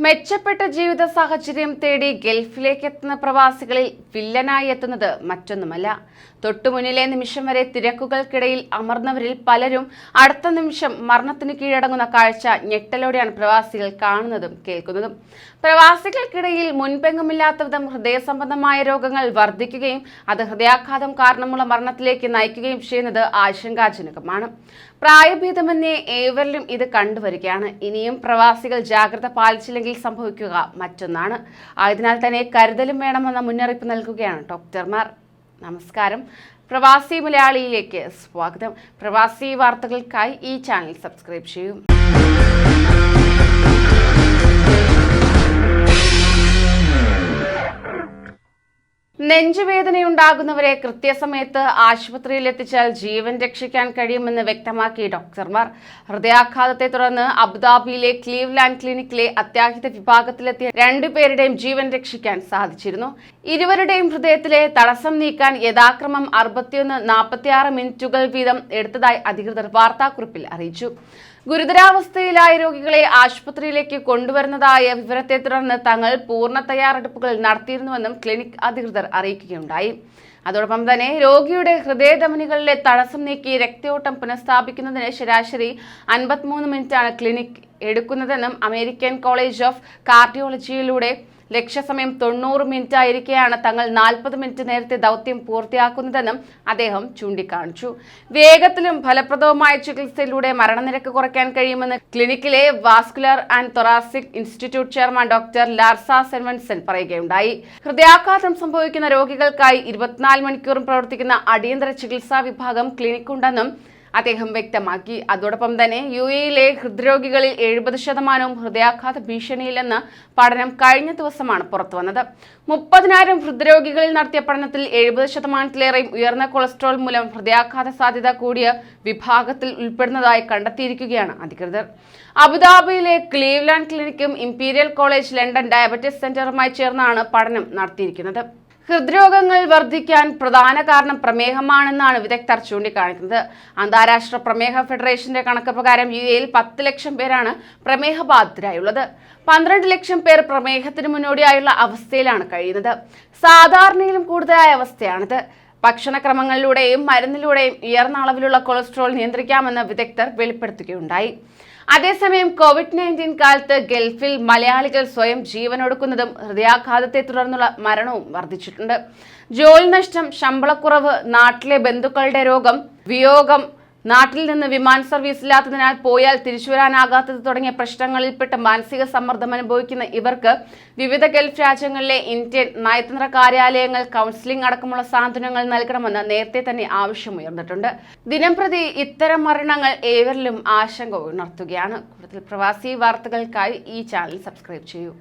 മെച്ചപ്പെട്ട ജീവിത സാഹചര്യം തേടി ഗൾഫിലേക്ക് എത്തുന്ന പ്രവാസികളിൽ വില്ലനായി എത്തുന്നത് മറ്റൊന്നുമല്ല. തൊട്ടുമുന്നിലെ നിമിഷം വരെ തിരക്കുകൾക്കിടയിൽ അമർന്നവരിൽ പലരും അടുത്ത നിമിഷം മരണത്തിന് കീഴടങ്ങുന്ന കാഴ്ച ഞെട്ടലോടെയാണ് പ്രവാസികൾ കാണുന്നതും കേൾക്കുന്നതും. പ്രവാസികൾക്കിടയിൽ മുൻപെങ്ങുമില്ലാത്ത വിധം ഹൃദയ സംബന്ധമായ രോഗങ്ങൾ വർദ്ധിക്കുകയും അത് ഹൃദയാഘാതം കാരണമുള്ള മരണത്തിലേക്ക് നയിക്കുകയും ചെയ്യുന്നത് ആശങ്കാജനകമാണ്. പ്രായഭേദമന്യേ ഏവരിലും ഇത് കണ്ടുവരികയാണ്. ഇനിയും പ്രവാസികൾ ജാഗ്രത പാലിച്ചില്ലെങ്കിൽ സംഭവിക്കുക മറ്റൊന്നാണ്. ആയതിനാൽ തന്നെ കരുതലും വേണമെന്ന മുന്നറിയിപ്പ് നൽകുകയാണ് ഡോക്ടർമാർ. നമസ്കാരം, പ്രവാസി മലയാളിയിലേക്ക് സ്വാഗതം. പ്രവാസി വാർത്തകൾക്കായി ഈ ചാനൽ സബ്സ്ക്രൈബ് ചെയ്യൂ. നെഞ്ചുവേദനയുണ്ടാകുന്നവരെ കൃത്യസമയത്ത് ആശുപത്രിയിൽ എത്തിച്ചാൽ ജീവൻ രക്ഷിക്കാൻ കഴിയുമെന്ന് വ്യക്തമാക്കി ഡോക്ടർമാർ. ഹൃദയാഘാതത്തെ തുടർന്ന് അബുദാബിയിലെ ക്ലീവ്ലാൻഡ് ക്ലിനിക്കിലെ അത്യാഹിത വിഭാഗത്തിലെത്തിയ 2 പേരുടെയും ജീവൻ രക്ഷിക്കാൻ സാധിച്ചിരുന്നു. ഇരുവരുടെയും ഹൃദയത്തിലെ തടസ്സം നീക്കാൻ യഥാക്രമം 61-46 മിനിറ്റുകൾ വീതം എടുത്തതായി അധികൃതർ വാർത്താക്കുറിപ്പിൽ അറിയിച്ചു. ഗുരുതരാവസ്ഥയിലായ രോഗികളെ ആശുപത്രിയിലേക്ക് കൊണ്ടുവരുന്നതായ വിവരത്തെ തുടർന്ന് തങ്ങൾ പൂർണ്ണ തയ്യാറെടുപ്പുകൾ നടത്തിയിരുന്നുവെന്നും ക്ലിനിക് അധികൃതർ അറിയിക്കുകയുണ്ടായി. അതോടൊപ്പം തന്നെ രോഗിയുടെ ഹൃദയധമനികളിലെ തടസ്സം നീക്കി രക്തയോട്ടം പുനഃസ്ഥാപിക്കുന്നതിന് ശരാശരി 53 മിനിറ്റാണ് ക്ലിനിക് എടുക്കുന്നതെന്നും അമേരിക്കൻ കോളേജ് ഓഫ് കാർഡിയോളജിയിലൂടെ ലക്ഷ്യസമയം 90 മിനിറ്റ് ആയിരിക്കെയാണ് തങ്ങൾ 40 മിനിറ്റ് നേരത്തെ ദൗത്യം പൂർത്തിയാക്കുന്നതെന്നും അദ്ദേഹം ചൂണ്ടിക്കാണിച്ചു. വേഗത്തിലും ഫലപ്രദവുമായ ചികിത്സയിലൂടെ മരണനിരക്ക് കുറയ്ക്കാൻ കഴിയുമെന്ന് ക്ലിനിക്കിലെ vascular and thoracic institute chairman doctor Lars Svensson പറയുകയുണ്ടായി. ഹൃദയാഘാതം സംഭവിക്കുന്ന രോഗികൾക്കായി 24 മണിക്കൂറും പ്രവർത്തിക്കുന്ന അടിയന്തര ചികിത്സാ വിഭാഗം ക്ലിനിക്കുണ്ടെന്നും അദ്ദേഹം വ്യക്തമാക്കി. അതോടൊപ്പം തന്നെ UAE-യിലെ ഹൃദ്രോഗികളിൽ 70% ഹൃദയാഘാത ഭീഷണിയിലെന്ന പഠനം കഴിഞ്ഞ ദിവസമാണ് പുറത്തുവന്നത്. 30,000 ഹൃദ്രോഗികളിൽ നടത്തിയ പഠനത്തിൽ 70%-ലേറെയും ഉയർന്ന കൊളസ്ട്രോൾ മൂലം ഹൃദയാഘാത സാധ്യത കൂടിയ വിഭാഗത്തിൽ ഉൾപ്പെടുന്നതായി കണ്ടെത്തിയിരിക്കുകയാണ് അധികൃതർ. അബുദാബിയിലെ ക്ലീവ്ലാൻഡ് ക്ലിനിക്കും ഇംപീരിയൽ കോളേജ് ലണ്ടൻ ഡയബറ്റിസ് സെന്ററുമായി ചേർന്നാണ് പഠനം നടത്തിയിരിക്കുന്നത്. ഹൃദ്രോഗങ്ങൾ വർദ്ധിക്കാൻ പ്രധാന കാരണം പ്രമേഹമാണെന്നാണ് വിദഗ്ധർ ചൂണ്ടിക്കാണിക്കുന്നത്. അന്താരാഷ്ട്ര പ്രമേഹ ഫെഡറേഷന്റെ കണക്ക് പ്രകാരം UAE-യിൽ 10 ലക്ഷം പേരാണ് പ്രമേഹബാധിതരായുള്ളത്. 12 ലക്ഷം പേർ പ്രമേഹത്തിന് മുന്നോടിയായുള്ള അവസ്ഥയിലാണ് കഴിയുന്നത്. സാധാരണയിലും കൂടുതലായ അവസ്ഥയാണിത്. ഭക്ഷണക്രമങ്ങളിലൂടെയും മരുന്നിലൂടെയും ഉയർന്ന അളവിലുള്ള കൊളസ്ട്രോൾ നിയന്ത്രിക്കാമെന്ന് വിദഗ്ധർ വെളിപ്പെടുത്തുകയുണ്ടായി. അതേസമയം COVID-19 കാലത്ത് ഗൾഫിൽ മലയാളികൾ സ്വയം ജീവനൊടുക്കുന്നതും ഹൃദയാഘാതത്തെ തുടർന്നുള്ള മരണവും വർദ്ധിച്ചിട്ടുണ്ട്. ജോലി നഷ്ടം, ശമ്പളക്കുറവ്, നാട്ടിലെ ബന്ധുക്കളുടെ രോഗം, വിയോഗം, നാട്ടിൽ നിന്ന് വിമാന സർവീസ് ഇല്ലാത്തതിനാൽ പോയാൽ തിരിച്ചുവരാനാകാത്തത് തുടങ്ങിയ പ്രശ്നങ്ങളിൽപ്പെട്ട് മാനസിക സമ്മർദ്ദം അനുഭവിക്കുന്ന ഇവർക്ക് വിവിധ ഗൾഫ് രാജ്യങ്ങളിലെ ഇന്ത്യൻ നയതന്ത്ര കാര്യാലയങ്ങൾ കൗൺസിലിംഗ് അടക്കമുള്ള സാന്ത്വനങ്ങൾ നൽകണമെന്ന് നേരത്തെ തന്നെ ആവശ്യമുയർന്നിട്ടുണ്ട്. ദിനംപ്രതി ഇത്തരം മരണങ്ങൾ ഏവരിലും ആശങ്ക ഉണർത്തുകയാണ്. കൂടുതൽ പ്രവാസി വാർത്തകൾക്കായി ഈ ചാനൽ സബ്സ്ക്രൈബ് ചെയ്യൂ.